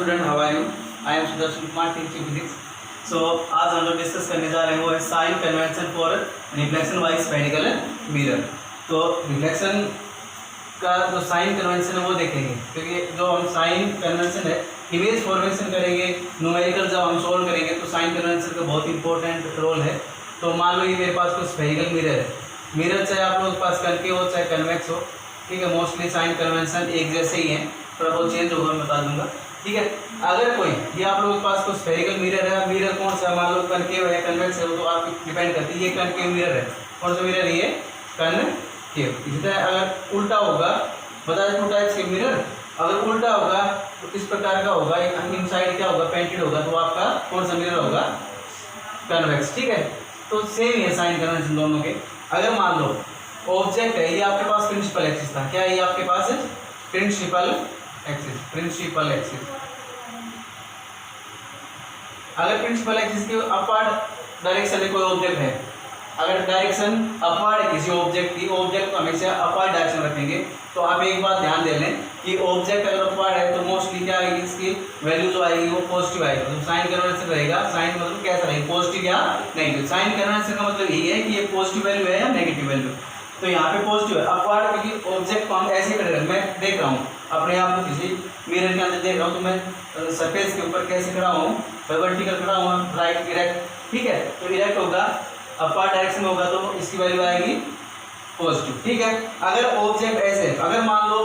Student, how are you? I am Sudarshan Kumar, teaching physics. So आज हम लोग डिस्कस करने जा रहे हैं वो है sign convention for reflection wise spherical mirror. तो रिफ्लेक्शन का जो साइन कन्वेंशन है वो देखेंगे, क्योंकि जो हम साइन कन्वेंशन है इमेज फॉर्मेशन करेंगे, न्यूमेरिकल जब हम सोल्व करेंगे तो साइन कन्वेंशन का बहुत इंपॉर्टेंट रोल है। तो मान लो ये मेरे पास कोई स्फेरिकल मिरर है, मिरर चाहे आप लोगों के पास कनकेव हो चाहे कन्वेक्स हो, ठीक है। मोस्टली साइन कन्वेंशन एक जैसे ही हैं, थोड़ा बहुत चेंज होगा मैं बता दूंगा, ठीक है। अगर कोई ये आप लोगों के पास कोई स्फेरिकल मिरर है, मिरर कौन सा मान लो कनकेव है कन्वेक्स है, वो तो आप डिपेंड करती है। ये कनकेव मिरर है, कौन सा मिरर है ये? कनकेव। इसी तरह अगर उल्टा होगा, बता दें 2 टाइप्स के मिरर, अगर उल्टा होगा तो इस प्रकार का होगा, इन साइड क्या होगा? पेंटेड होगा, तो आपका कौन सा मिरर होगा? कन्वेक्स, ठीक है। तो सेम ही है साइन कन्वेंशन दोनों के। अगर मान लो ऑब्जेक्ट है, ये आपके पास प्रिंसिपल एक्सिस था, क्या है ये आपके पास है? Principal axis, principal axis. अगर प्रिंसिपल एक्सिस के अपवर्ड डायरेक्शन में कोई ऑब्जेक्ट है, अगर डायरेक्शन अपवर्ड है किसी ऑब्जेक्ट की, ऑब्जेक्ट को हमेशा अपवर्ड डायरेक्शन रखेंगे। तो आप एक बात ध्यान दे लें कि ऑब्जेक्ट अगर अपवर्ड है तो मोस्टली क्या आएगी, इसकी वैल्यू जो आएगी वो पॉजिटिव आएगी। तो साइन कन्वेंशन रहेगा, साइन मतलब कैसा रहेगा? पॉजिटिव या नेगेटिव। साइन कन्वेंशन का मतलब यही है कि ये पॉजिटिव वैल्यू है या नेगेटिव वैल्यू। तो यहाँ पे पॉजिटिव है अपवर्ड, क्योंकि ऑब्जेक्ट को हम ऐसे खड़े रखें। मैं देख रहा हूँ अपने आप को किसी मिरर के अंदर देख रहा हूँ, तो मैं सरफेस के ऊपर कैसे खड़ा हूँ? वर्टिकल खड़ा हूँ, राइट इरेक्ट, ठीक है। तो इरेक्ट होगा, अपवर्ड डायरेक्शन में होगा तो इसकी वैल्यू आएगी पॉजिटिव, ठीक है। अगर ऑब्जेक्ट ऐसे, अगर मान लो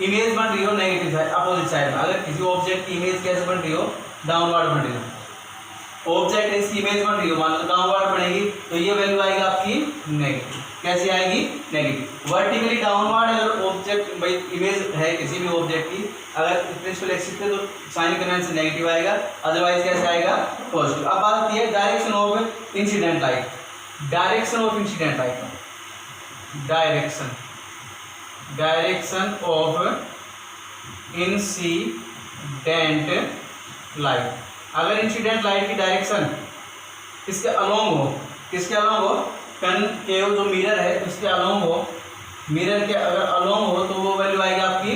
इमेज बन रही हो नेगेटिव साइड, अपोजिट साइड में, अगर किसी ऑब्जेक्ट की इमेज कैसे बन रही हो? डाउनवर्ड बन रही हो। ऑब्जेक्ट इसकी इमेज बन रही हो, मान लो डाउनवर्ड बनेगी, तो ये वैल्यू आएगी आपकी नेगेटिव। कैसी आएगी? नेगेटिव। वर्टिकली डाउनवर्ड अगर ऑब्जेक्ट भाई इमेज है किसी भी ऑब्जेक्ट की, अगर प्रिंसिपल एक्सिस पे, तो साइन कन्वेंशन नेगेटिव आएगा, अदरवाइज कैसे आएगा? पॉजिटिव। अब बात आती है direction of incident light. Direction of incident light, direction of incident light. अगर इंसिडेंट लाइट की डायरेक्शन इसके अलोंग हो, किसके अलोंग हो? कनकेव जो मिरर है उसके अलोंग हो, मिरर के अगर अलोंग हो तो वो वैल्यू आएगी आपकी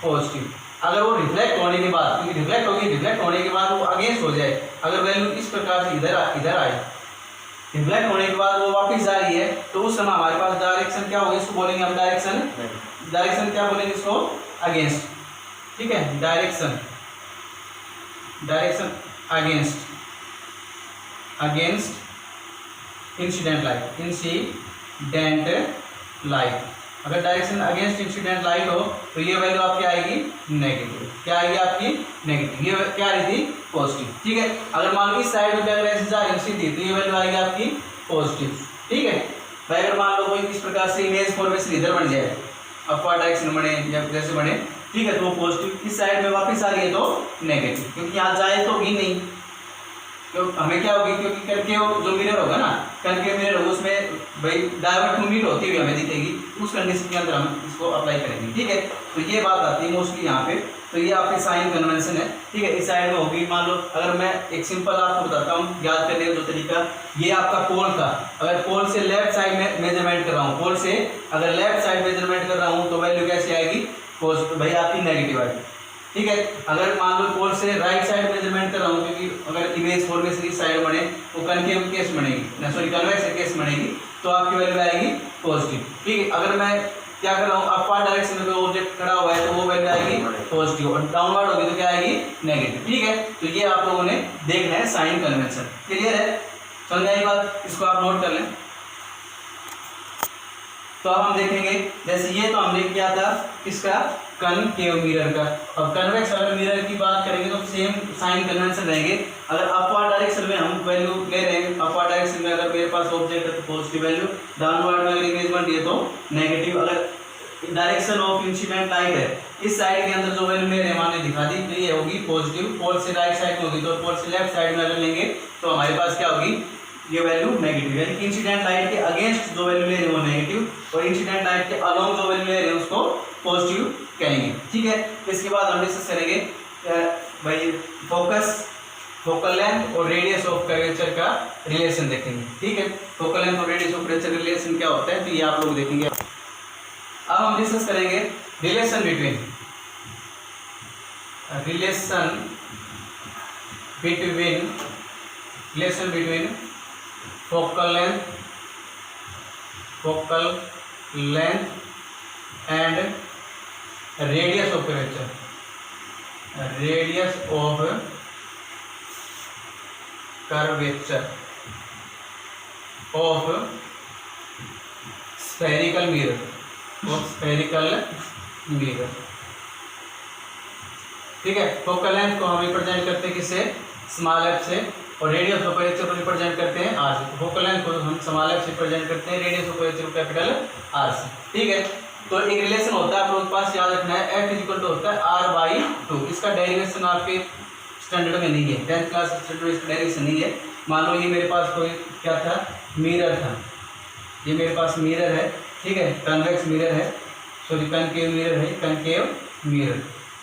पॉजिटिव। अगर वो रिफ्लेक्ट होने के बाद, क्योंकि रिफ्लेक्ट होगी, रिफ्लेक्ट होने के बाद वो अगेंस्ट हो जाए, अगर वैल्यू इस प्रकार से इधर आए, रिफ्लेक्ट होने के बाद वो वापस जा रही है, तो उस समय हमारे पास डायरेक्शन क्या होगी? इसको बोलेंगे हम डायरेक्शन क्या बोलेंगे इसको? अगेंस्ट, ठीक है। Direction against incident light. अगर डायरेक्शन अगेंस्ट इंसिडेंट लाइट हो तो ये वैल्यू आपकी आएगी नेगेटिव। क्या आएगी आपकी? नेगेटिव। ये क्या आ रही थी? पॉजिटिव, ठीक है। अगर मान लो इस साइड में अगर ऐसे जा रही है सीधी, तो ये वैल्यू आएगी आपकी पॉजिटिव, ठीक है भाई। अगर मान लो कोई इस प्रकार से इमेज फॉर्मेशन इधर बन जाए, अपवर्ड डायरेक्शन बने या जैसे बने, ठीक है, तो वो पॉजिटिव। इस साइड में वापस आ रही है तो नेगेटिव, क्योंकि यहाँ जाए तो भी नहीं, क्योंकि हमें क्या होगी? क्योंकि कनकेव जो मिरर होगा ना, कनकेव मिरर होगा, उसमें भाई डायवर्ट टू नीड होती हुई हमें दिखेगी, उस कंडीशन के अंदर हम इसको अप्लाई करेंगे, ठीक है। तो ये बात आती है मोस्टली यहाँ पे। तो ये आपकी साइन कन्वेंशन है, ठीक है। इस साइड में होगी, मान लो अगर मैं एक सिंपल आपको बताता हूँ याद करने का जो तरीका, ये आपका पोल था। अगर पोल से लेफ्ट साइड में मेजरमेंट कर रहा हूँ, पोल से अगर लेफ्ट साइड मेजरमेंट कर रहा हूँ तो वैल्यू कैसी आएगी? पॉजिटिव, भाई आपकी नेगेटिव आएगी, ठीक है। अगर मान लो पोल से राइट साइड मेजरमेंट कर रहा हूँ, क्योंकि अगर इमेज फॉर्मेशन इस साइड बने वो कनकेव केस बनेगी, सॉरी कन्वेक्स केस बनेगी, तो आपकी वैल्यू आएगी पॉजिटिव, ठीक है। अगर मैं क्या कर रहा हूँ, अपवर्ड डायरेक्शन में ऑब्जेक्ट खड़ा हुआ है तो वो वैल्यू आएगी पॉजिटिव, और डाउनवर्ड होगी तो क्या आएगी? नेगेटिव, ठीक है। तो ये आप लोगों ने देखना है साइन कन्वेंशन। क्लियर है? समझ आई बात? इसको आप नोट कर लें। तो अब हम देखेंगे, जैसे ये तो हमने किया था किसका? कनकेव मिरर का। अब कन्वेक्स अगर मिरर की बात करेंगे तो सेम साइन कन्वेंशन रहेंगे। अगर अपवर्ड डायरेक्शन में हम वैल्यू ले रहे हैं, अपवर्ड डायरेक्शन में अगर मेरे पास ऑब्जेक्ट है तो पॉजिटिव वैल्यू, डाउनवर्ड में अगर इमेज बन रही है तो नेगेटिव। अगर डायरेक्शन ऑफ इंसिडेंट लाइट है, इस साइड के अंदर जो वैल्यू ले रहे हैं हमने दिखा दी, तो ये होगी पॉजिटिव। पोल से राइट साइड में होगी, तो पोल से लेफ्ट साइड में अगर लेंगे तो हमारे पास क्या होगी? ये वैल्यू नेगेटिव। यानी कि इंसिडेंट लाइट के अगेंस्ट जो वैल्यू ले रहे हैं वो नेगेटिव, और इंसिडेंट लाइट के अलोंग जो वैल्यू ले रहे हैं उसको पॉजिटिव कहेंगे, ठीक है। इसके बाद हम डिस्कस करेंगे भाई फोकल लेंथ और रेडियस ऑफ कर्वेचर का रिलेशन देखेंगे, ठीक है। फोकल लेंथ और रेडियस ऑफ कर्वेचर रिलेशन क्या होता है, तो ये आप लोग देखेंगे। अब हम डिस्कस करेंगे relation between relation between focal length and radius of curvature, radius of curvature of spherical mirror, ठीक है। फोकल लेंथ को हम रिप्रेजेंट करते हैं किससे, स्मॉल एफ से, और रेडियस ऑफ कर्वेचर को रिप्रेजेंट करते हैं आर से। फोकल लेंथ को हम स्मॉल एफ से रिप्रेजेंट करते हैं, रेडियस ऑफ कर्वेचर को कैपिटल आर से, ठीक है। तो एक रिलेशन होता है आप लोगों के पास याद रखना है, एफ इक्वल टू होता है r/2। इसका डेरिवेशन आपके स्टैंडर्ड में नहीं है, 10th क्लास स्टैंडर्ड में इसका डेरिवेशन नहीं है। मान लो ये मेरे पास कोई क्या था, मिरर था, ये मेरे पास मिरर है, ठीक है, कन्वेक्स मिरर है, सॉरी कनकेव मिरर है, कनकेव मिरर,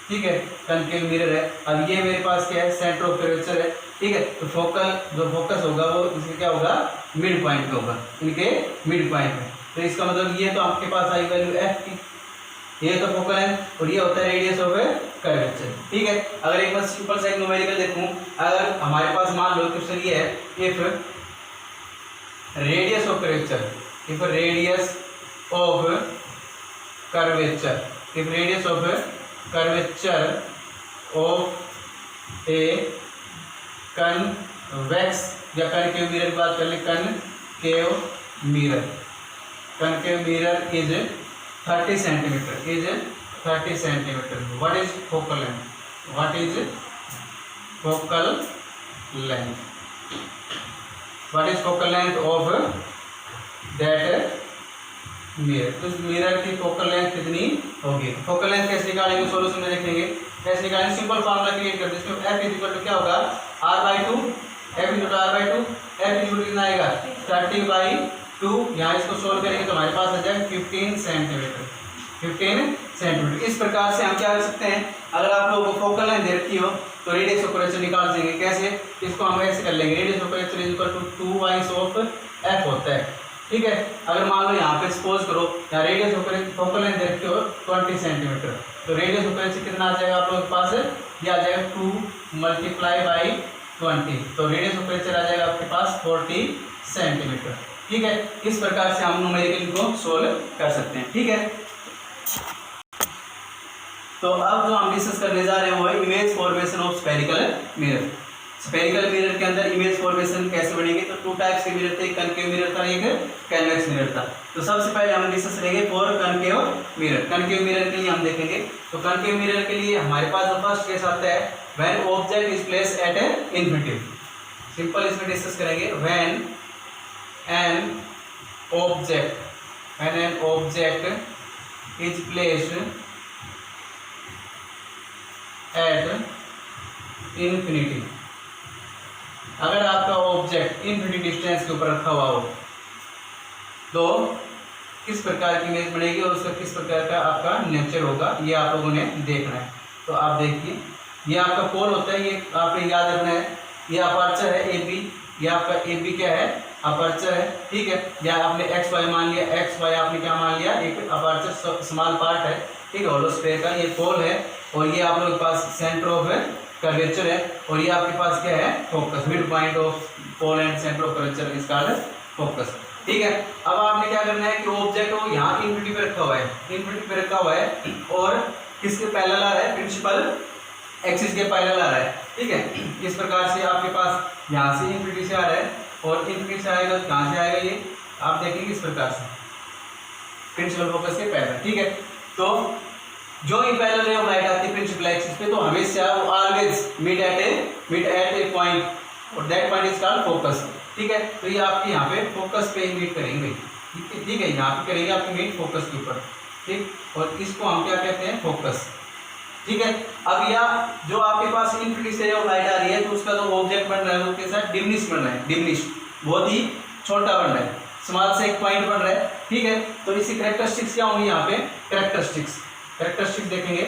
ठीक है, कनकेव मिरर है। अब ये मेरे पास क्या है, सेंटर ऑफ कर्वेचर है, ठीक है। तो फोकल जो फोकस होगा वो इसमें क्या होगा, मिड पॉइंट पे होगा, इनके मिड पॉइंट में। तो इसका मतलब ये तो आपके पास आई वैल्यू एफ की, ये तो फोकल लेंथ और ये होता है रेडियस ऑफ कर्वेचर, ठीक है। अगर एक बार सिंपल सा न्यूमेरिकल देखूं, अगर हमारे पास मान लो क्वेश्चन ये है, if radius of curvature, if radius of curvature, if radius of curvature of a convex या कनकेव मिरर की बात कर ले, concave mirror is 30 centimetre, is 30 centimetre. What is focal length, what is focal length, what is focal length of that mirror. तो mirror की focal length कितनी होगी, focal length कैसे निकालेंगे, सॉल्यूशन में देखेंगे कैसे निकालेंगे। सिंपल फार्मूला क्रिएट करते हैं, इसमें f इक्वल टू क्या होगा, r/2, f equal to r/2, f equal to कितना आएगा 30/2। यहाँ इसको सोल्व करेंगे तो हमारे पास आ जाएगा 15 सेंटीमीटर, 15 सेंटीमीटर। इस प्रकार से हम क्या कर सकते हैं, अगर आप लोगों को फोकल लेंथ दे रखी हो तो रेडियस ऑफ कर्वेचर निकाल देंगे। कैसे, इसको हम ऐसे कर लेंगे, radius of curvature is equal to 2 vice of f होता है, ठीक है। अगर मान लो यहाँ पे सपोज करो यहाँ रेडियस ऑफ फोकल लेंथ दे रखी हो 20 सेंटीमीटर, तो रेडियस ऑफ कर्वेचर कितना आ जाएगा आप लोगों के पास, ये आ जाएगा 2 × 20, तो रेडियस ऑफ कर्वेचर आ जाएगा आपके पास 40 सेंटीमीटर, ठीक है। इस प्रकार से हम न्यूमेरिकल को सोल्व कर सकते हैं, ठीक है। तो अब जो हम डिस्कस करने जा रहे हैं वो है image formation of spherical mirror. Spherical mirror के अंदर इमेज फॉर्मेशन कैसे बनेगी, तो 2 टाइप्स के मिरर थे, कनकेव मिरर था, एक कन्वेक्स मिरर था। तो सबसे पहले हम डिस्कस करेंगे for concave mirror. Concave mirror के लिए हम देखेंगे, तो कनकेव मिरर के लिए हमारे पास जो फर्स्ट केस आता है, when object is placed at A infinity. Simple इसमें डिस्कस करेंगे, when an object is placed at infinity। अगर आपका ऑब्जेक्ट इन्फिनिटी डिस्टेंस के ऊपर रखा हुआ हो तो किस प्रकार की इमेज बनेगी और उसका किस प्रकार का आपका नेचर होगा, ये आप लोगों ने देखना है। तो आप देखिए, ये आपका पोल होता है, ये आपने याद रखना है, ये अपर्चर है ए बी, ये आपका ए बी क्या है, अपर्चर है, ठीक है। या आपने एक्स वाई मान लिया, एक्स वाई आपने क्या मान लिया, एक अपर्चर स्मॉल पार्ट है, ठीक है, होलोस्फेयर का ये पोल है, और ये आप लोगों के पास सेंटर ऑफ कर्वेचर है, और ये आपके पास क्या है, focus, mid point of pole and centre of curvature is called focus, ठीक है। अब आपने क्या करना है कि ऑब्जेक्ट को यहाँ इन्फिनिटी पे रखा हुआ है, इन्फिनिटी पे रखा हुआ है, और किसके पैरेलल आ रहा है, प्रिंसिपल एक्सिस के पैरेलल आ रहा है, ठीक है। इस प्रकार से आपके पास यहाँ से इन्फिनिटी से आ रहा है और इन्फिनिटी से आएगा, तो कहाँ से आएगा, ये आप देखेंगे इस प्रकार से प्रिंसिपल फोकस के पैरेलल, ठीक है। तो जो ही पैरेलल रे ऑफ लाइट आती है प्रिंसिपल एक्सिस पे, तो हमेशा वो always meet at a point, और that point is called focus, ठीक है। तो ये आपके यहाँ पे फोकस पे मीट करेंगे, ठीक है, यहाँ पे करेंगे आपके मीट फोकस के ऊपर, ठीक, और इसको हम क्या कहते हैं, फोकस, ठीक है। अब या जो आपके पास इन्फिनिटी से लाइट आ रही है, तो उसका जो ऑब्जेक्ट बन रहा है वो कैसा डिमिनिश बन रहा है, डिमिनिश बहुत ही छोटा बन रहा है, स्मॉल से एक पॉइंट बन रहा है, ठीक है। तो इसी कैरेक्टरिस्टिक्स क्या होंगी यहाँ पे, कैरेक्टरिस्टिक्स देखेंगे।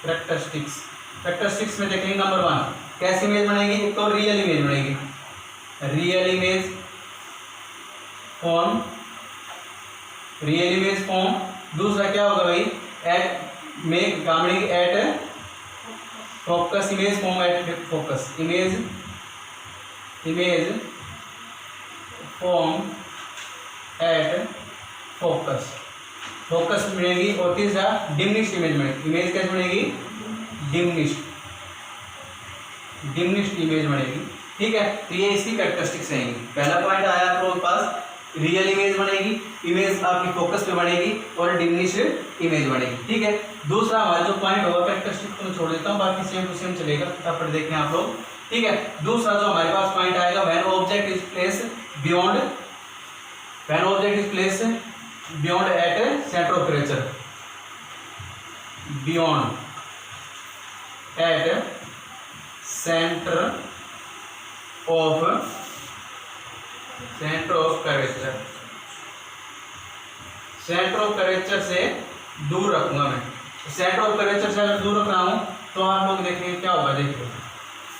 कैरेक्टरिस्टिक्स में देखेंगे नंबर 1 कैसी इमेज बनेगी, एक तो रियल इमेज बनेगी, रियल इमेज फॉर्म, दूसरा क्या होगा भाई, एट मेक गामड़ी at focus image form at focus image form at focus focus बनेगी। और तीसरा डिमिनिश्ड इमेज बनेगी। इमेज कैसे बनेगी? डिमिनिश्ड इमेज बनेगी। ठीक है, तो ये इसकी कैरेक्टरिस्टिक्स रहेंगी। पहला पॉइंट आया आपके पास, रियल इमेज बनेगी, इमेज आपकी फोकस पे बनेगी और डिमिनिश्ड इमेज बनेगी। ठीक है, दूसरा हमारा जो पॉइंट होगा कैरेक्टरिस्टिक को मैं छोड़ देता हूँ, बाकी सेम टू सेम चलेगा, फटाफट देखें आप लोग। ठीक है, दूसरा जो हमारे पास पॉइंट आएगा, when object is place beyond at centre of curvature, beyond at centre of curvature, centre of curvature से दूर रखूंगा मैं। सेंटर ऑफ कर्वेचर से अगर दूर रख रहा हूं तो आप लोग देखेंगे क्या होगा। देखो,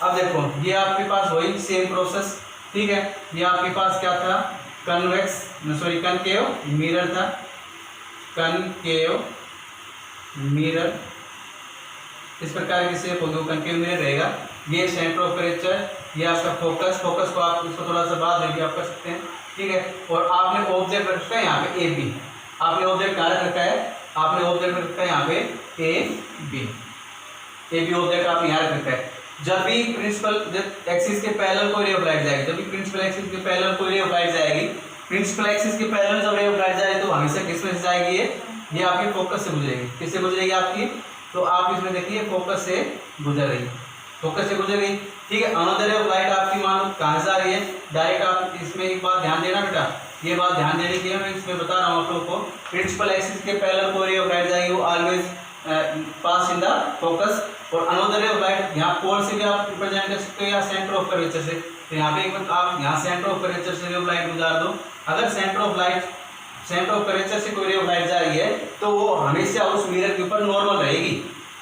अब देखो ये आपके पास वही सेम प्रोसेस। ठीक है, ये आपके पास क्या था? कनकेव मिरर था, कनकेव मिरर, इस प्रकार की शेप होगी, कनकेव मिरर रहेगा। ये सेंटर ऑफ कर्वेचर, ये आपका फोकस को आप इसको थोड़ा सा बाद में भी आप कर सकते हैं। ठीक है, और आपने ऑब्जेक्ट रखा है यहाँ पे ए बी, आपने ऑब्जेक्ट कहाँ रखा है? आपने ऑब्जेक्ट रखा है यहाँ पे ए बी ऑब्जेक्ट आपने यहाँ रखा है। जब भी प्रिंसिपल एक्सिस के पैरेलल कोई रे ऑफ लाइट जाएगी, जब भी प्रिंसिपल एक्सिस के पैरेलल कोई रे ऑफ लाइट जाएगी, प्रिंसिपल एक्सिस के पैरेलल जब रे ऑफ लाइट जाए तो हमेशा किस में से जाएगी? ये आपके फोकस से गुजरेगी। किससे गुजरेगी आपकी? तो आप इसमें देखिए फोकस से गुजर रही है, फोकस से गुजर गई। ठीक है, अनदर रे ऑफ लाइट आपकी मान लो कहाँ से आ रही है? डायरेक्ट आप इसमें एक बात ध्यान देना बेटा, ये बात ध्यान देने की है, मैं इसमें बता रहा हूँ आप लोगों को। प्रिंसिपल एक्सिस के पैरेलल कोई रे ऑफ लाइट जाएगी, वो always pass in the focus. और अनदर रे ऑफ लाइट यहाँ पोल से भी आप रिप्रेजेंट कर सकते हो या सेंटर ऑफ कर्वेचर से। तो यहाँ पे एक बार आप यहाँ सेंटर ऑफ कर्वेचर से रे ऑफ लाइट गुजार दो। अगर सेंटर ऑफ कर्वेचर से कोई रे ऑफ लाइट जा रही है तो वो हमेशा उस मिरर के ऊपर नॉर्मल रहेगी।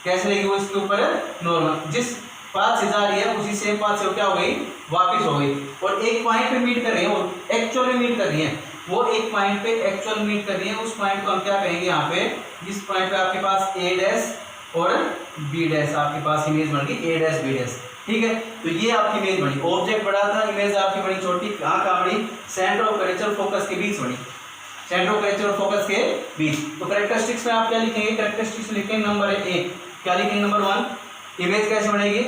कैसे रहेगी? वो इसके ऊपर नॉर्मल, जिस पाथ से जा रही है उसी सेम पाथ से वो क्या हो गई? वापिस हो गई। और एक पॉइंट पे मीट कर रही है, वो एक्चुअल में मीट कर रही है, वो एक पॉइंट पे एक्चुअल मीट कर रही है। उस पॉइंट को हम क्या कहेंगे? यहाँ पे जिस पॉइंट पे आपके पास ए डैश और बी डैश आपके पास इमेज बन गई, ए डैश बी डैश। ठीक है, तो ये आपकी इमेज बनी। ऑब्जेक्ट बड़ा था, इमेज आपकी बड़ी छोटी। कहाँ बनी? सेंटर ऑफ कर्वेचर फोकस के बीच बनी, सेंटर ऑफ कर्वेचर और फोकस के बीच। तो कैरेक्टरिस्टिक्स में आप क्या लिखेंगे? कैरेक्टरिस्टिक्स लिखेंगे नंबर 1, क्या लिखेंगे? नंबर 1, इमेज कैसे बनेगी?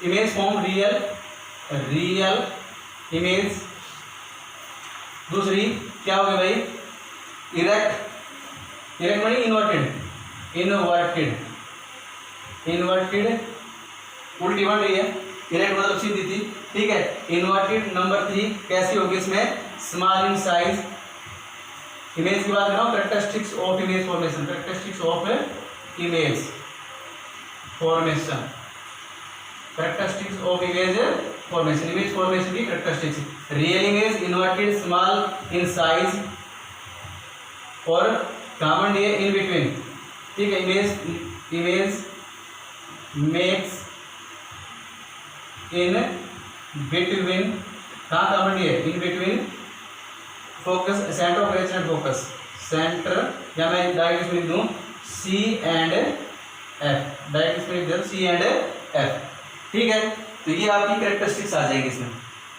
Image form real image. दूसरी क्या होगी भाई? इरेक्ट बनी इन्वर्टेड उल्टी बन रही है, इरेक्ट मतलब सीधी थी। ठीक है, इन्वर्टेड। नंबर 3 कैसी होगी इसमें? Small in size. इमेज की बात कर रहा हूँ, characteristics of image formation, characteristics of image formation, characteristics of image formation, image formation की characteristics. Real image inverted, small in size और कॉमन ये इन बिटवीन। ठीक है, इमेज मेक्स इन बिटवीन, कहाँ कॉमन ये? In between focus, centre of curvature and focus, centre, या मैं डायरेक्ट इसमें लिख दूँ सी एंड एफ, डायरेक्ट इसमें लिख दूँ सी एंड एफ। ठीक है, तो ये आपकी कैरेक्टरिस्टिक्स आ जाएगी इसमें।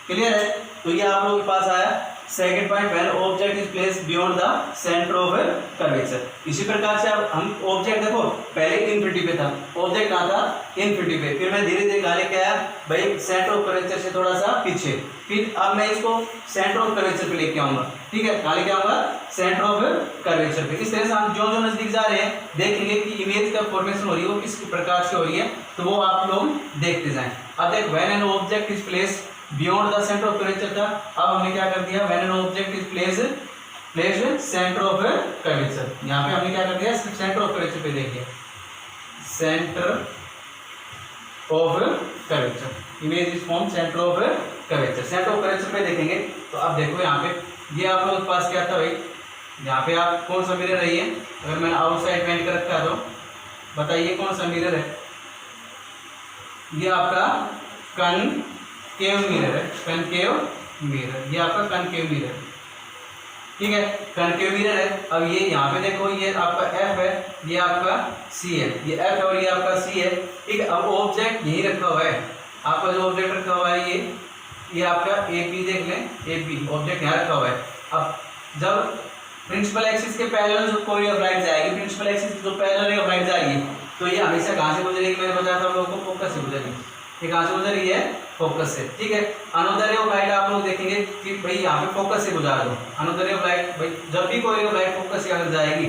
क्लियर है? तो ये आप लोगों के पास आया second point, when object is placed beyond the centre of curvature. इसी प्रकार से अब हम ऑब्जेक्ट देखो, पहले इन्फिनिटी पे था, ऑब्जेक्ट कहाँ था? इन्फिनिटी पे, फिर मैं धीरे धीरे कहाँ लेके आया भाई? सेंटर ऑफ कर्वेचर से थोड़ा सा पीछे, फिर अब मैं इसको सेंटर ऑफ कर्वेचर पे लेके आऊंगा। ठीक है, कहाँ लेके आऊंगा? सेंटर ऑफ कर्वेचर पे। इस तरह से हम जो जो नजदीक जा रहे हैं देखेंगे कि इमेज का फॉर्मेशन हो रही है वो किस प्रकार से हो रही है, तो वो आप लोग देखते जाएं। अब देख, when an object is placed beyond the centre of curvature था, अब हमने क्या कर दिया? When an object is placed centre of curvature, यहाँ पे हमने क्या कर दिया? सेंटर ऑफ कर्वेचर पे देखिए, centre of curvature, image is form centre of curvature. Centre of curvature पे देखेंगे तो अब देखो यहाँ पे ये आप लोगों के पास क्या था भाई? यहाँ पे आप कौन सा मिरर है ये? अगर मैंने आउटसाइड पेंट कर रखा है तो बताइए कौन सा मिरर है? ये आपका कनकेव मिरर है, कनकेव मिरर, ये आपका कनकेव मिरर। ठीक है, कनकेव मिरर है। अब ये यहाँ पे देखो, ये आपका एफ है, ये आपका सी है, ये एफ है और ये आपका सी है। ठीक है, अब ऑब्जेक्ट यही रखा हुआ है, आपका जो ऑब्जेक्ट रखा हुआ है ये आपका ए बी देख लें, ए बी ऑब्जेक्ट यहाँ रखा हुआ है। अब जब प्रिंसिपल एक्सिस के पैरेलल जो कोई ऑफ लाइट जाएगी, प्रिंसिपल एक्सिस जो पैरेलल ऑफ लाइट जाएगी, तो ये हमेशा कहाँ से गुजरेगी, मैंने बताया था आप लोगों को, फोकस से गुजरेगी। ये कहाँ से गुजर रही है, फोकस से। ठीक है, अनुदैर्ध्य ऑफ लाइट आप लोग देखेंगे कि भाई यहाँ पे फोकस से गुजार दो। अनुदैर्ध्य ऑफ लाइट, भाई जब भी कोई रे ऑफ लाइट फोकस से अगर जाएगी,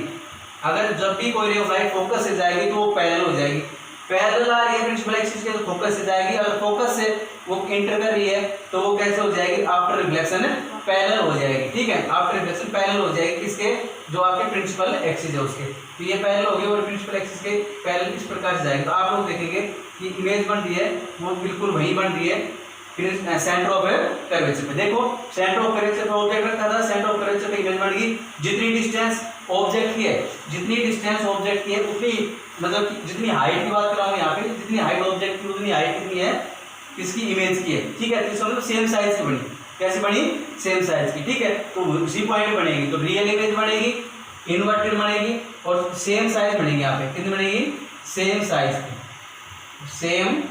अगर जब भी कोई रे ऑफ लाइट फोकस से जाएगी तो वो पैरेलल हो जाएगी। पैरेलल आ रही है प्रिंसिपल एक्सिस के, तो फोकस से जाएगी। अगर फोकस से वो इंटर कर रही है तो वो कैसे हो जाएगी, आफ्टर रिफ्लेक्शन पैरेलल हो जाएगी। ठीक है, आफ्टर रिफ्लेक्शन पैरेलल हो जाएगी किसके, जो आपके प्रिंसिपल एक्सिस है उसके। तो ये पैरेलल हो गई और प्रिंसिपल एक्सिस के पैरेलल इस प्रकार से जाएगी। तो आप लोग देखेंगे कि इमेज बन रही है वो बिल्कुल वही बन रही है सेंटर ऑफ कर्वेचर पे। देखो सेंटर ऑफ कर्वेचर पे ऑब्जेक्ट रखा था, सेंटर ऑफ कर्वेचर पे इमेज बन गई। जितनी डिस्टेंस ऑब्जेक्ट की है, जितनी डिस्टेंस ऑब्जेक्ट की है उतनी, मतलब कि जितनी हाइट की बात कर रहा हूँ यहाँ पे, जितनी हाइट ऑब्जेक्ट की उतनी हाइट कितनी है, किसकी, इमेज की है। ठीक है, तो इसका मतलब सेम साइज की बनी। कैसे बनी, सेम साइज की। ठीक है, तो उसी पॉइंट पे बनेगी, तो रियल इमेज बनेगी, इन्वर्टेड बनेगी और सेम साइज बनेगी। यहाँ पे कितनी बनेगी, सेम साइज की, सेम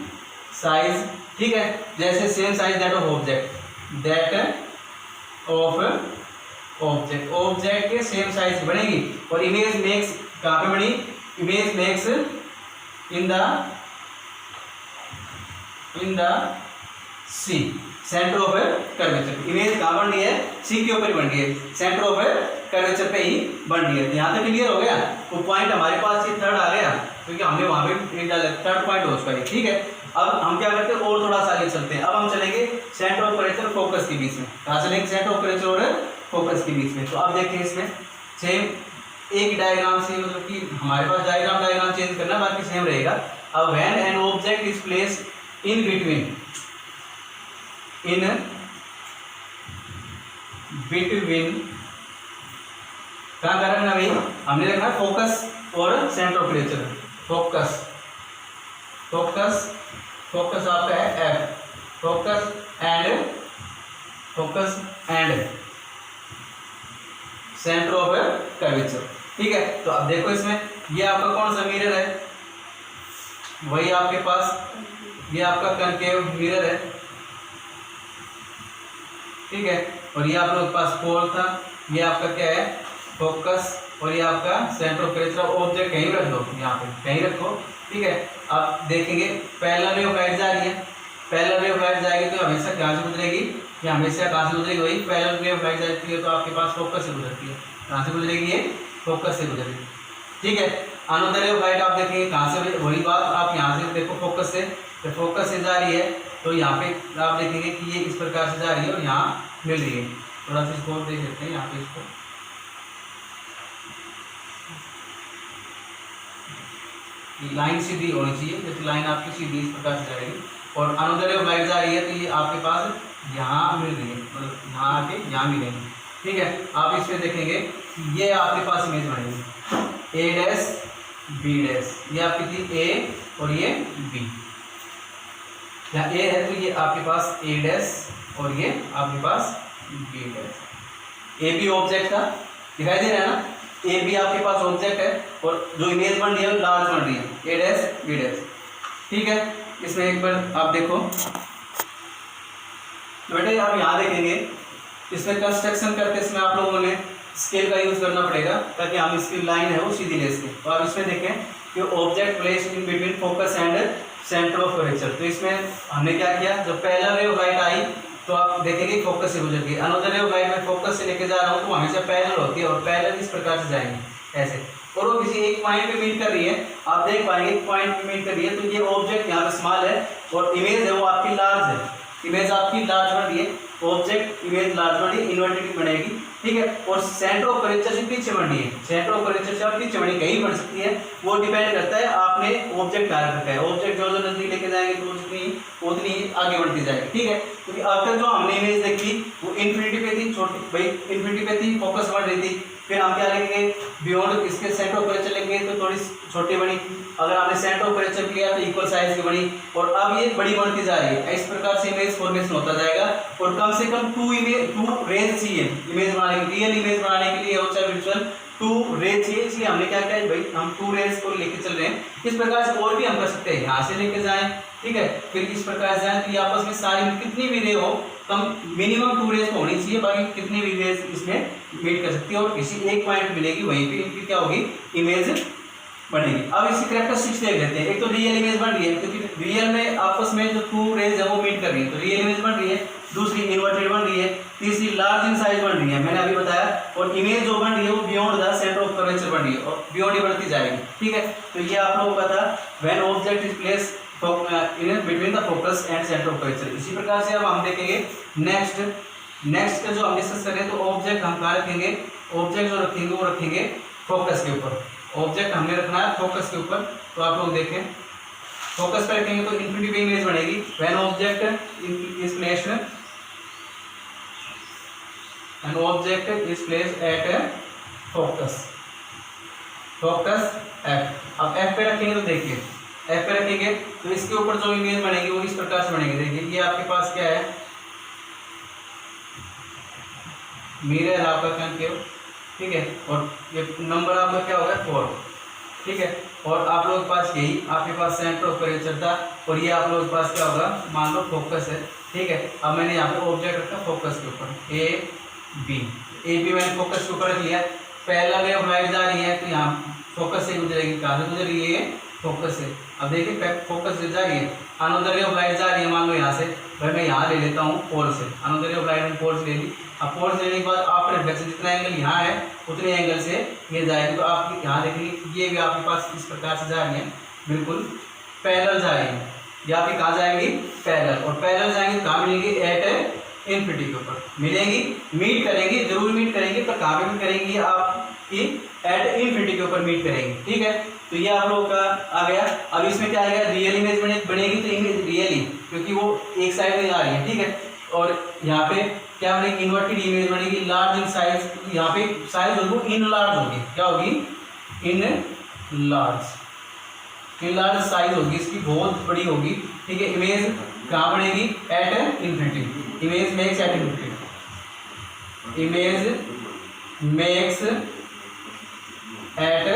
साइज। ठीक है, जैसे same size that of object, that of object, object के सेम साइज की बनेगी। और इमेज मेक्स कहाँ पे बनी, image makes in the C, centre of curvature. Image कहाँ बन रही है, सी के ऊपर बन रही है, सेंटर ऑफ कर्वेचर पे ही बन रही है। यहाँ तक क्लियर हो गया। वो पॉइंट हमारे पास ये थर्ड आ गया क्योंकि हमने वहाँ पे एक डाला, थर्ड पॉइंट हो उसका। ठीक है, अब हम क्या करते हैं, और थोड़ा सा आगे चलते हैं। अब हम चलेंगे सेंटर ऑफ कर्वेचर फोकस के बीच में। कहाँ चलेंगे, सेंटर ऑफ कर्वेचर और फोकस के बीच में। तो अब देखिए इसमें सेम एक डायग्राम से, मतलब कि हमारे पास डायग्राम चेंज करना, बाकी सेम रहेगा। अब when an object is placed in between कहाँ कर रखना भाई, हमने रखना फोकस और सेंटर ऑफ कर्वेचर। फोकस आपका है F, focus and centre of curvature. ठीक है, तो अब देखो इसमें ये आपका कौन सा मिरर है, वही आपके पास ये आपका कनकेव मिरर है। ठीक है, और ये आप लोगों के पास पोल था, ये आपका क्या है, फोकस, और ये आपका सेंटर ऑफ कर्वेचर। ऑब्जेक्ट कहीं रख दो, यहाँ पे कहीं रखो। ठीक है, आप देखेंगे पैरेलल रे ऑफ लाइट जा रही है, पैरेलल रे ऑफ लाइट जाएगी तो हमेशा कहाँ से गुजरेगी, ये हमेशा कहाँ से गुजरेगी, वही पैरेलल रे ऑफ लाइट जाती है तो आपके पास फोकस से गुजरती है। कहाँ से गुजरेगी, ये फोकस से गुजरेगी। ठीक है, अनुदैर्ध्य रे ऑफ लाइट आप देखेंगे कहाँ से, वही बात आप यहाँ से देखो, फोकस से, तो फोकस से जा रही है तो यहाँ पे आप देखेंगे कि ये इस प्रकार से जा रही है और यहाँ मिल रही है। थोड़ा सा इसको देख लेते हैं, यहाँ पे इसको लाइन सीधी होनी चाहिए, जैसे लाइन आपकी सीधी इस प्रकार से जाएगी और अनुदैर्ध्य ऑफ लाइट जा रही है तो ये आपके पास यहाँ मिल रही है, मतलब यहाँ आके यहाँ मिलेंगे। ठीक है, आप इसमें देखेंगे ये आपके पास इमेज बनेगी ए डैश बी डैश, ये आपकी थी ए और ये बी। यहाँ ए है तो ये आपके पास ए डैश और ये आपके पास B dash. A B object था, दिखाई दे रहा है ना, ए बी आपके पास ऑब्जेक्ट है और जो इमेज बन रही है लार्ज बन रही है, ए डैश बी डैश। ठीक है, इसमें एक बार आप देखो तो बेटे आप यहाँ देखेंगे, इसमें कंस्ट्रक्शन करते इसमें आप लोगों ने स्केल का यूज करना पड़ेगा ताकि हम इसकी लाइन है वो सीधी ले सकें। तो आप इसमें देखें कि object place in between focus and centre of curvature. तो इसमें हमने क्या किया, जब पैरेलल रे ऑफ लाइट आई तो आप देखेंगे फोकस से गुजर गई। अनुदैर्ध्य रे ऑफ लाइट में फोकस से लेके जा रहा हूँ तो हमेशा पैरेलल होती है और पैरेलल इस प्रकार से जाएंगे ऐसे, और वो किसी एक पॉइंट पे मीट कर रही है। आप देख पाएंगे एक पॉइंट पे मीट कर रही है तो ये ऑब्जेक्ट यहाँ पे स्मॉल है और इमेज है वो आपकी लार्ज है, इमेज आपकी लार्ज बन रही है, ऑब्जेक्ट इमेज लार्ज बन रही है, इन्वर्टेड बनेगी। ठीक है, और सेंटर ऑफ कर्वेचर से पीछे बन रही है, सेंटर ऑफ कर्वेचर से आप पीछे बनी, कहीं बन सकती है, वो डिपेंड करता है आप आपने ऑब्जेक्ट डाल रखा है, ऑब्जेक्ट जो जो नजदीक लेके जाएंगे तो उतनी आगे बढ़ती जाएगी, ठीक है। क्योंकि अब तक जो हमने इमेज देखी वो इन्फिनिटी पे थी, छोटी भाई इन्फिनिटी पे थी, फोकस बढ़ रही थी। फिर हम क्या लेंगे, बियॉन्ड इसके सेंटर ऑफ कर्वेचर लेंगे तो थोड़ी छोटी बनी, अगर आपने सेंटर ऑफ कर्वेचर लिया तो इक्वल साइज की बनी, और अब ये बड़ी बढ़ती जा रही है। इस प्रकार से इमेज फॉर्मेशन होता जाएगा, और कम से कम टू रेज चाहिए इमेज बनाने के लिए, रियल इमेज बनाने के लिए और चाहे विजुअल 2 रेज चाहिए। इसलिए हमने क्या किया है भाई, हम 2 रेज को लेके चल रहे हैं। इस प्रकार से और भी हम कर सकते हैं, यहाँ से लेके जाएं, ठीक है, फिर इस प्रकार से जाएं तो ये आपस में सारी कितनी भी रे हो, कम मिनिमम 2 रेज तो होनी चाहिए, बाकी कितनी भी रेज इसमें मीट कर सकती है, और किसी एक पॉइंट मिलेगी, वहीं पे इनकी क्या होगी, इमेज बनेगी। अब इसकी कैरेक्टरिस्टिक्स देख लेते हैं। एक तो रियल इमेज बन रही है, क्योंकि रियल में आपस में जो 2 रेज है वो मीट कर रही है, तो रियल इमेज बन रही है। दूसरी इन्वर्टेड बन रही है। तीसरी लार्ज इन साइज बन रही है, मैंने अभी बताया। और इमेज जो बन रही है वो beyond the centre of curvature बन रही है, और बियॉन्ड ही बढ़ती जाएगी, ठीक है। तो ये आप लोगों का था when object is place in between the focus and centre of curvature. इसी प्रकार से अब हम देखेंगे नेक्स्ट का जो हम डिस्कस कर रहे हैं, तो ऑब्जेक्ट हम कहाँ रखेंगे, ऑब्जेक्ट जो रखेंगे वो रखेंगे फोकस के ऊपर। ऑब्जेक्ट हमने रखना है फोकस के ऊपर, तो आप लोग देखें फोकस पर रखेंगे तो इन्फिनिटी पे इमेज बनेगी। When object is placed N object is placed at focus F. अब एफ पे रखेंगे तो देखिए एफ पे रखेंगे तो इसके ऊपर जो इमेज बनेगी वो इस प्रकार से बनेगी। देखिए ये आपके पास क्या है, मिरर आपका कॉन्केव, ठीक है, और ये नंबर आपका क्या होगा 4, ठीक है। और आप लोगों के पास यही आपके पास सेंटर ऑफ कर्वेचर था, और ये आप लोगों के पास क्या होगा, मान लो फोकस है, ठीक है। अब मैंने यहाँ पे ऑब्जेक्ट रखा फोकस के ऊपर ए बी मैंने फोकस के ऊपर रख लिया। पहला रे ऑफ लाइट जा रही है तो यहाँ फोकस से गुजरेगी, कहाँ से गुजर रही है, फोकस से। अब देखिए फोकस से जा रही है, अनदर रे ऑफ लाइट जा रही है, मान लो यहाँ से, भाई मैं यहाँ ले लेता हूँ पोल से, अनदर रे ऑफ लाइट मैंने पोल से ले ली। अब पोल से लेने के बाद आफ्टर रिफ्लेक्शन जितना एंगल यहाँ है उतने एंगल से ये जाएगी, तो आप यहाँ देखेंगे ये भी आपके पास इस प्रकार से जा रही है, बिल्कुल पैरेलल जा रही है। ये आपकी कहाँ जाएंगी, पैरेलल, और पैरेलल जाएंगे कहाँ मिलेंगी, एट इन्फिनिटी के ऊपर मिलेंगी, मीट करेंगी, जरूर मीट करेंगी, पर कहाँ पे मीट करेंगी, आपकी एट इन्फिनिटी के ऊपर मीट करेंगी, ठीक है। तो ये आप लोगों का आ गया। अब इसमें क्या आएगा, रियल इमेज बनेगी, तो इमेज रियल ही, क्योंकि वो एक साइड में आ रही है, ठीक है। और यहाँ पे क्या बनेगी, इन्वर्टेड इमेज बनेगी, लार्ज इन साइज, यहाँ पे साइज होगी इन लार्ज होगी, क्या होगी, इन लार्ज साइज होगी, इसकी बहुत बड़ी होगी, ठीक है। इमेज कहाँ बनेगी, at infinity, image makes at infinity, image makes at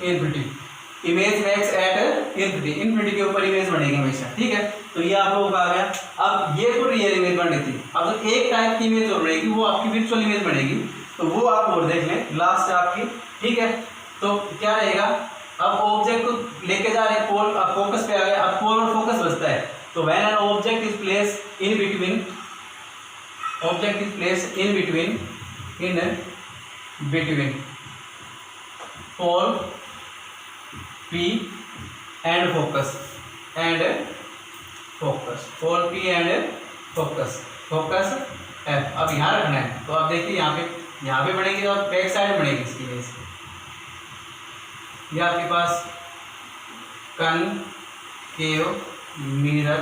infinity, image makes at infinity, infinity के ऊपर इमेज बनेगी हमेशा, ठीक है। तो ये आप लोगों का आ गया। अब ये तो रियल इमेज बन रही थी, अब जो एक टाइप की इमेज और बनेगी वो आपकी वर्चुअल इमेज बनेगी, तो वो आप और देख लें लास्ट आपकी, ठीक है। तो क्या रहेगा, अब ऑब्जेक्ट को लेके जा रहे हैं पोल, अब फोकस पे आ गया, अब पोल और फोकस बचता है। तो when an object is placed in between pole P and focus pole P and focus F। अब यहाँ रखना है, तो आप देखिए यहाँ पे बनेगी और बैक साइड बनेगी इसकी वजह से। ये आपके पास कनकेव मिरर,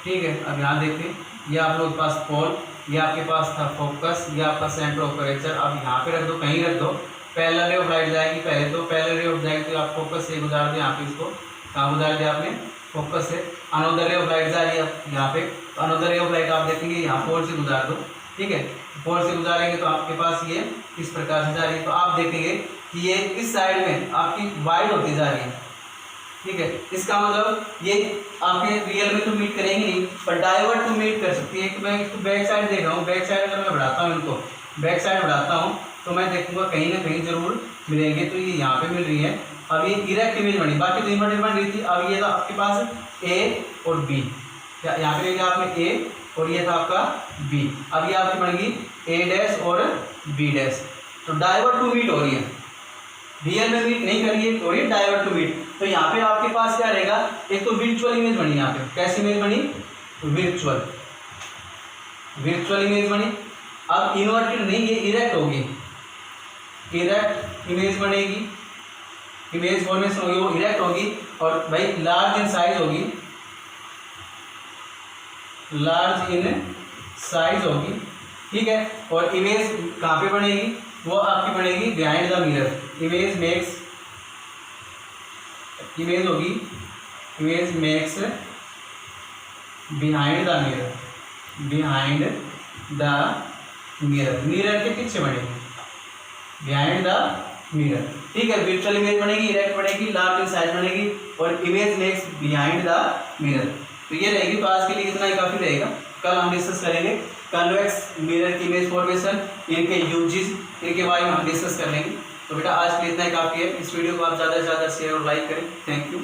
ठीक है। अब यहाँ देखिए ये आप लोगों के पास पोल, ये आपके पास था फोकस, ये आपका सेंटर ऑफ कर्वेचर। अब यहाँ पे रख दो, कहीं रख दो, पैरेलल रे ऑफ लाइट जाएगी पहले, तो पैरेलल रे ऑफ जाएगी तो आप फोकस से गुजार दो, यहाँ पे इसको कहाँ गुजार दिया आपने, फोकस से। अनदर रे ऑफ लाइट जा रही है यहाँ पे, तो अनदर रे ऑफ लाइट आप देखेंगे यहाँ पोल से गुजार दो, ठीक है। पोल से गुजारेंगे तो आपके पास ये इस प्रकार से जा रही है, तो आप देखेंगे कि ये इस साइड में आपकी वाइड होती जा रही है, ठीक है। इसका मतलब ये आपके रियल में तो मीट करेंगे नहीं, पर डाइवर्ट तो मीट कर सकती है। कि मैं इसको बैक साइड देख रहा हूँ, बैक साइड अगर मैं बढ़ाता हूँ, इनको बैक साइड बढ़ाता हूँ तो मैं देखूंगा कहीं ना कहीं जरूर मिलेंगे। तो ये यहाँ पे मिल रही है। अब ये इरेक्ट इमेज बनी, बाकी तो इन्वर्टेड बन रही थी। अब ये था आपके पास ए और बी, यहाँ पे लिया आपने ए और ये था आपका बी। अब ये आपकी बनेगी ए डैश और बी डैश, तो डाइवर्ट टू मीट हो रही है, रियल में मीट नहीं करिए, हो रही है डाइवर्ट टू मीट। तो यहाँ पे आपके पास क्या रहेगा, एक तो विर्चुअल इमेज बनी, यहाँ पे कैसी इमेज बनी, विर्चुअल इमेज बनी। अब इन्वर्टेड नहीं, ये इरेक्ट होगी, इरेक्ट इमेज बनेगी, इमेज फॉर्मेशन होगी वो इरेक्ट होगी और भाई लार्ज इन साइज होगी, लार्ज इन साइज होगी, ठीक है। और इमेज कहाँ पे बनेगी, वो आपकी बनेगी behind the mirror. Image makes, image होगी, image makes behind the mirror, behind the mirror, mirror के पीछे बनेगी, बिहाइंड द मिरर, ठीक है। वर्चुअल इमेज बनेगी, इरेक्ट बनेगी, लार्ज इन साइज बनेगी और image makes behind the mirror. तो ये रहेगी। तो आज के लिए इतना ही काफ़ी रहेगा। कल हम डिस्कस करेंगे कन्वेक्स मिरर की इमेज फॉर्मेशन, इनके यूजेस, इनके बारे में हम डिस्कस कर लेंगे। तो बेटा आज के लिए इतना ही काफ़ी है। इस वीडियो को आप ज़्यादा से ज़्यादा शेयर और लाइक करें। Thank you.